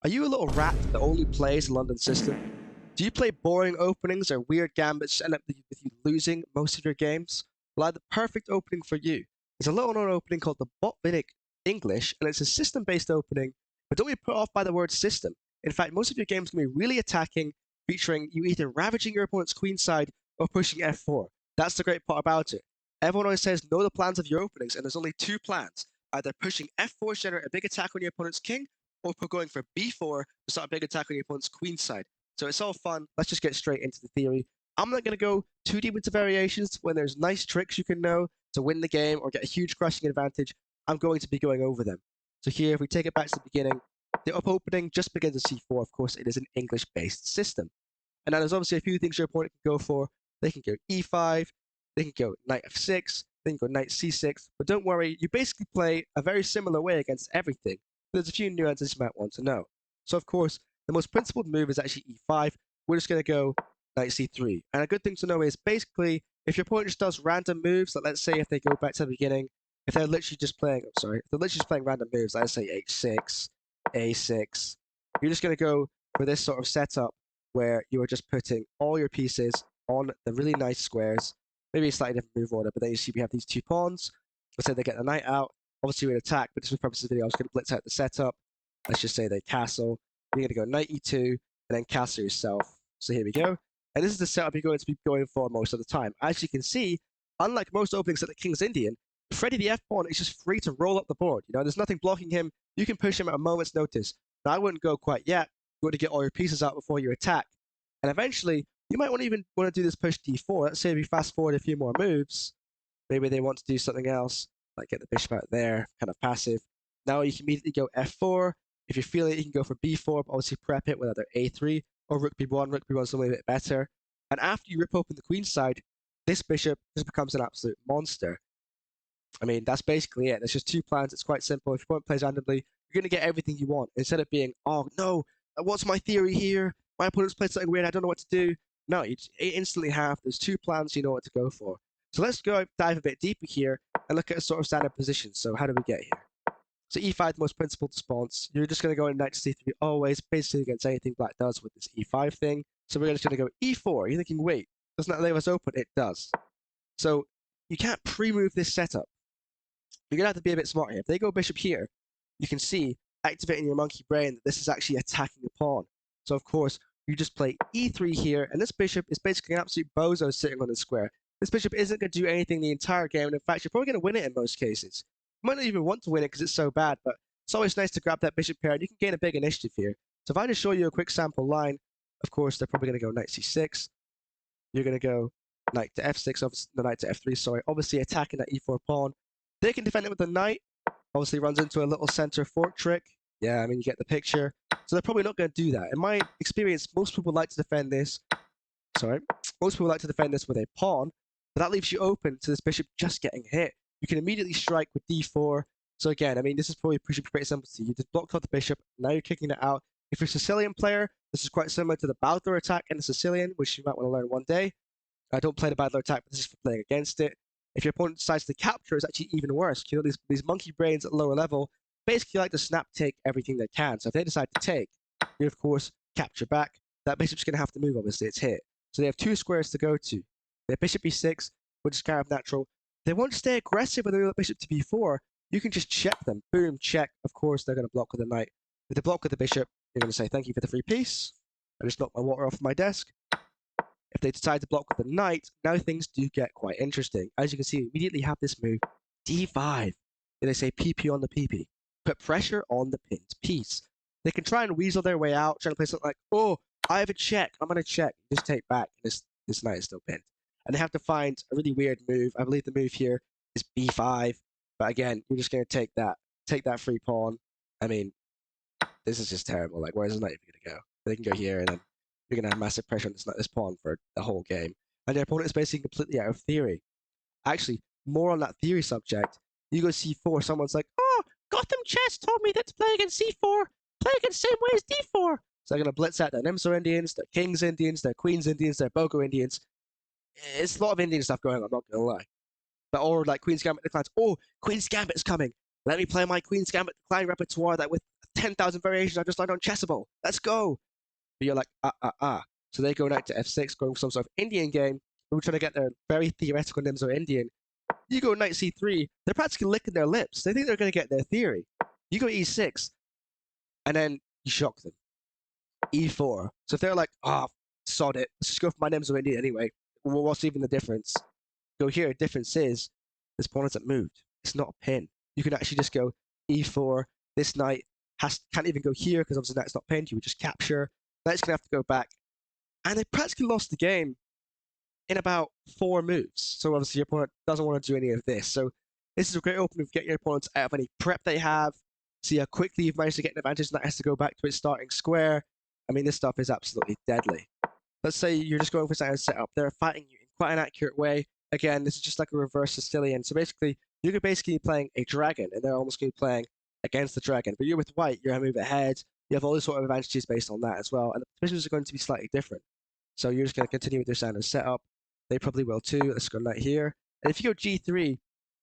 Are you a little rat that only plays the London system? Do you play boring openings or weird gambits that end up with you losing most of your games? Well, I had the perfect opening for you. It's a little known opening called the Botvinnik English, and it's a system-based opening, but don't be put off by the word system. In fact, most of your games can be really attacking, featuring you either ravaging your opponent's queenside or pushing f4. That's the great part about it. Everyone always says know the plans of your openings, and there's only two plans. Either pushing f4 to generate a big attack on your opponent's king, or going for b4 to start a big attack on your opponent's queenside. So it's all fun. Let's just get straight into the theory. I'm not going to go too deep into variations when there's nice tricks you can know to win the game or get a huge crushing advantage. I'm going to be going over them. So here, if we take it back to the beginning, the up opening just begins at c4. Of course, it is an English-based system. And now there's obviously a few things your opponent can go for. They can go e5, they can go knight f6, they can go knight c6. But don't worry, you basically play a very similar way against everything. There's a few nuances you might want to know. So of course, the most principled move is actually e5. We're just going to go knight c3. And a good thing to know is basically, if your opponent just does random moves, like let's say if they go back to the beginning, if they're literally just playing, if they're literally just playing random moves, let's say h6, a6, you're just going to go for this sort of setup where you are just putting all your pieces on the really nice squares, maybe a slightly different move order, but then you see we have these two pawns. Let's say they get the knight out. Obviously, we're going to attack, but just for the purpose of the video, I'm just going to blitz out the setup. Let's just say they castle. You're going to go knight e2, and then castle yourself. So here we go. And this is the setup you're going to be going for most of the time. As you can see, unlike most openings at the King's Indian, Freddy the F-pawn is just free to roll up the board. You know, there's nothing blocking him. You can push him at a moment's notice. Now, I wouldn't go quite yet. You want to get all your pieces out before you attack. And eventually, you might even want to do this push d4. Let's say if we fast forward a few more moves, maybe they want to do something else, like get the bishop out there, kind of passive. Now you can immediately go f4. If you feel it, you can go for b4, but obviously prep it with either a3 or rook b1. Rook b1 is a little bit better. And after you rip open the queen side, this bishop just becomes an absolute monster. I mean, that's basically it. There's just two plans. It's quite simple. If your opponent plays randomly, you're going to get everything you want. Instead of being, oh, no, what's my theory here? My opponent's played something weird. I don't know what to do. No, you instantly have. There's two plans you know what to go for. So let's go dive a bit deeper here and look at a sort of standard position. So how do we get here? So e5, the most principled response. You're just going to go in knight to c3 always, basically against anything black does with this e5 thing. So we're just going to go e4. You're thinking, wait, doesn't that leave us open? It does. So you can't pre-move this setup. You're going to have to be a bit smart here. If they go bishop here, you can see, activating your monkey brain, that this is actually attacking the pawn. So of course, you just play e3 here, and this bishop is basically an absolute bozo sitting on the square. This bishop isn't going to do anything the entire game, and in fact, you're probably going to win it in most cases. You might not even want to win it because it's so bad, but it's always nice to grab that bishop pair, and you can gain a big initiative here. So if I just show you a quick sample line, of course, they're probably going to go knight c6. You're going to go knight to f6, obviously, no, knight to f3, sorry. Obviously attacking that e4 pawn. They can defend it with the knight. Obviously runs into a little center fork trick. Yeah, I mean, you get the picture. So they're probably not going to do that. In my experience, most people like to defend this. Most people like to defend this with a pawn, but that leaves you open to this bishop just getting hit. You can immediately strike with d4. So again, I mean, this is probably pretty simple to you. You just blocked off the bishop. Now you're kicking it out. If you're a Sicilian player, this is quite similar to the Balthor attack in the Sicilian, which you might want to learn one day. I don't play the Balthor attack, but this is for playing against it. If your opponent decides to capture, it's actually even worse. You know, these monkey brains at lower level basically like to snap take everything they can. So if they decide to take, you of course capture back. That bishop's going to have to move, obviously, it's hit. So they have two squares to go to. They have bishop b6, which is kind of natural. They want to stay aggressive with the bishop to b4. You can just check them. Boom, check. Of course, they're going to block with the knight. If they block with the bishop, you're going to say, thank you for the free piece. I just knocked my water off my desk. If they decide to block with the knight, now things do get quite interesting. As you can see, we immediately have this move, d5. They say PP on the PP. Put pressure on the pinned piece. They can try and weasel their way out, trying to play something like, oh, I have a check. I'm going to check. Just take back. This knight is still pinned. And they have to find a really weird move. I believe the move here is b5. But again, you're just going to take that free pawn. I mean, this is just terrible. Like, where's the knight even going to go? They can go here, and then you're going to have massive pressure on this pawn for the whole game. And your opponent is basically completely out of theory. Actually, more on that theory subject, you go c4, someone's like, oh, Gotham Chess told me that to play against c4, play against the same way as d4. So they're going to blitz out their Nimzo Indians, their Kings Indians, their Queens Indians, their Boko Indians. It's a lot of Indian stuff going on, I'm not going to lie. But like Queen's Gambit declines, oh, Queen's Gambit is coming. Let me play my Queen's Gambit decline repertoire that with 10 10,000 variations I just learned on chessable. Let's go. But you're like, So they go knight to f6, going for some sort of Indian game. We're trying to get their very theoretical names are Indian. You go knight c3, they're practically licking their lips. They think they're going to get their theory. You go e6, and then you shock them. e4. So if they're like, sod it, let's just go for my names are Indian anyway. Well, what's even the difference? Go here, the difference is this pawn hasn't moved. It's not a pin. You can actually just go e4. This knight can't even go here because obviously knight's not pinned. You would just capture. Knight's going to have to go back. And they practically lost the game in about 4 moves. So obviously your opponent doesn't want to do any of this. So this is a great opening for getting your opponents out of any prep they have. See how quickly you've managed to get an advantage, and that has to go back to its starting square. I mean, this stuff is absolutely deadly. Let's say you're just going for standard setup. They're fighting you in quite an accurate way. Again, this is just like a reverse Sicilian. So basically, you're basically playing a dragon, and they're almost going to be playing against the dragon. But you're with white, you're going to move ahead. You have all these sort of advantages based on that as well. And the positions are going to be slightly different. So you're just going to continue with your standard setup. They probably will too. Let's go knight here. And if you go g3,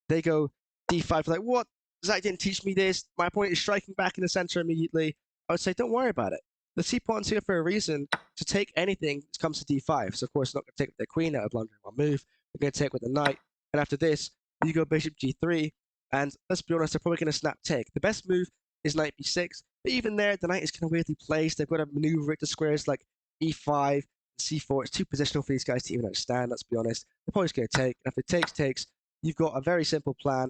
they go d5. Like, what? Zach didn't teach me this. My opponent is striking back in the center immediately. I would say, don't worry about it. The c-pawn's here for a reason to take anything that comes to d5. So, of course, not going to take with their queen out of blundering one move. They're going to take with the knight. And after this, you go bishop g3. And let's be honest, they're probably going to snap take. The best move is knight b6. But even there, the knight is kind of weirdly placed. They've got to maneuver it to squares like e5, c4. It's too positional for these guys to even understand, let's be honest. They're probably just going to take. And if it takes, you've got a very simple plan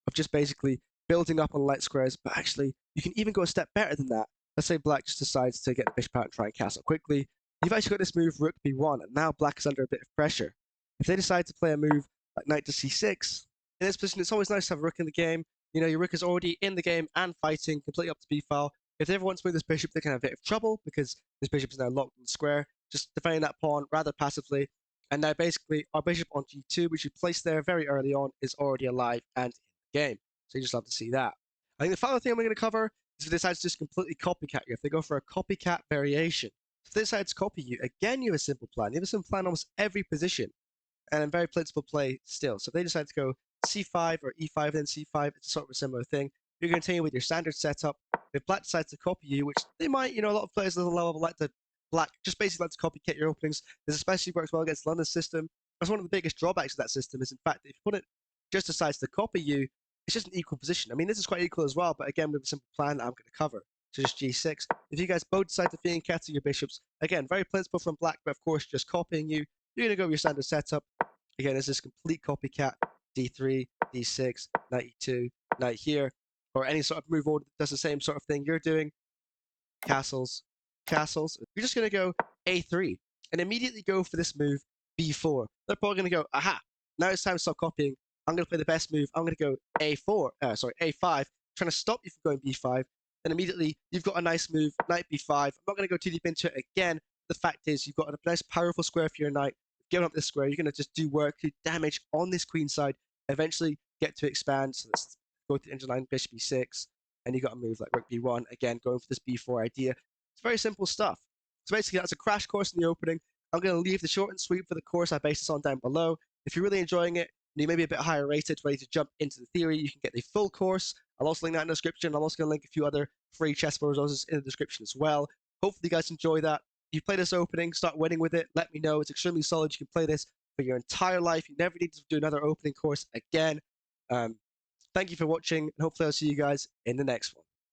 of just basically building up on light squares. But actually, you can even go a step better than that. Let's say black just decides to get the bishop out and try and castle quickly. You've actually got this move rook b1, and now black is under a bit of pressure. If they decide to play a move like knight to c6, in this position, it's always nice to have a rook in the game. You know, your rook is already in the game and fighting, completely up to b-file. If they ever want to move this bishop, they can have a bit of trouble because this bishop is now locked in the square, just defending that pawn rather passively. And now basically, our bishop on g2, which you placed there very early on, is already alive and in the game. So you just love to see that. I think the final thing I'm going to cover is if they decide to just completely copycat you, if they go for a copycat variation. If they decide to copy you, again, you have a simple plan. You have a simple plan almost every position, and a very principled play still. So if they decide to go c5 or e5, then c5, it's sort of a similar thing. You're going to continue with your standard setup. If black decides to copy you, which they might, you know, a lot of players at the level like to black just basically like to copycat your openings. This especially works well against London's system. That's one of the biggest drawbacks of that system is, in fact, if your opponent just decides to copy you, it's just an equal position. I mean, this is quite equal as well, but again, we have a simple plan that I'm going to cover. So just g6. If you guys both decide to fiend cattle your bishops, again, very principle from black, but of course, just copying you, you're going to go with your standard setup. Again, this is complete copycat. d3, d6, knight e2, knight here, or any sort of move order that does the same sort of thing you're doing. Castles, castles. You're just going to go a3 and immediately go for this move b4. They're probably going to go, aha, now it's time to stop copying. I'm going to play the best move. I'm going to go a5, trying to stop you from going b5. Then immediately you've got a nice move, knight b5. I'm not going to go too deep into it again. The fact is you've got a nice powerful square for your knight. Giving up this square, you're going to just do work, do damage on this queen side, eventually get to expand. So let's go to the engine line, bishop b6, and you got a move like rook b1, again, going for this b4 idea. It's very simple stuff. So basically, that's a crash course in the opening. I'm going to leave the short and sweet for the course I based this on down below. If you're really enjoying it, and you may be a bit higher rated, ready to jump into the theory, you can get the full course. I'll also link that in the description. I'm also going to link a few other free chessable resources in the description as well. Hopefully you guys enjoy that. You play this opening, start winning with it, let me know. It's extremely solid. You can play this for your entire life. You never need to do another opening course again. Thank you for watching, and hopefully I'll see you guys in the next one.